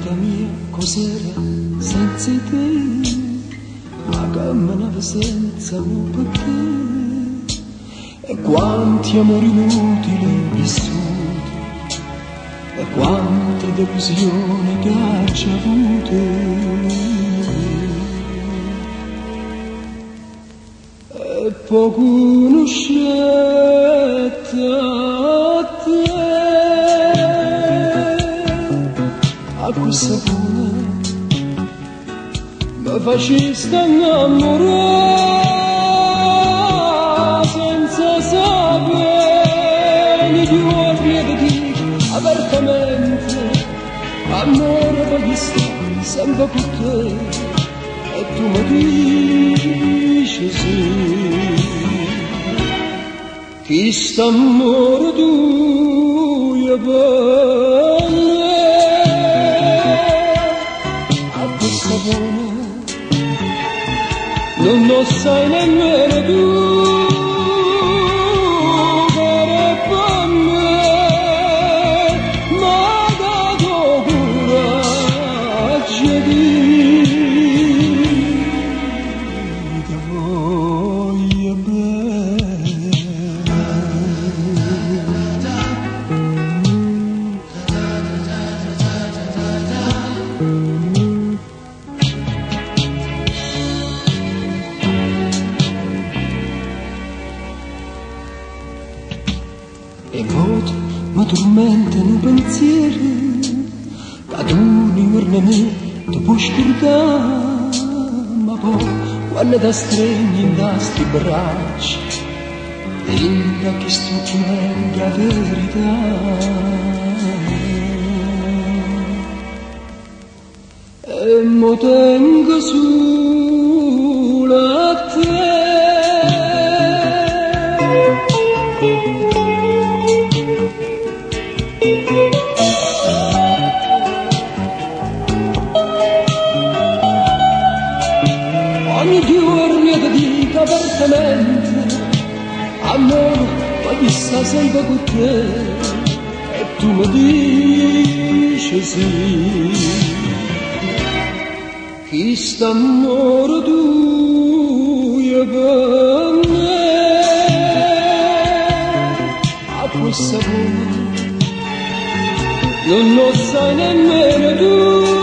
vita mia cos'era senza te, ma camminavo senza un perché, e quanti amori inutili vissuti, e quante delusioni che hai già avute, e poi conoscete a te. Acqua e sapone mi faceste innamorare senza sapere di giorni di dire apertamente amore voglio stare sempre con te, e tu mi dici sì. Chi sta amore tuo per me, non lo sai nemmeno tu, per me, ma ha dato coraggio di te voglio bene. E voto mi tormentano pensieri che tu nei giorni me ti puoi scordare, ma poi quando ti stringi in questi bracci entra che strumenti la verità, e mi tengo solo a te. Ogni giorno ti dico apertamente amore voglio stare sempre con te, e tu mi dici sì. Chi sta amore tuo per me, acqua e sapone non lo sai nemmeno tu.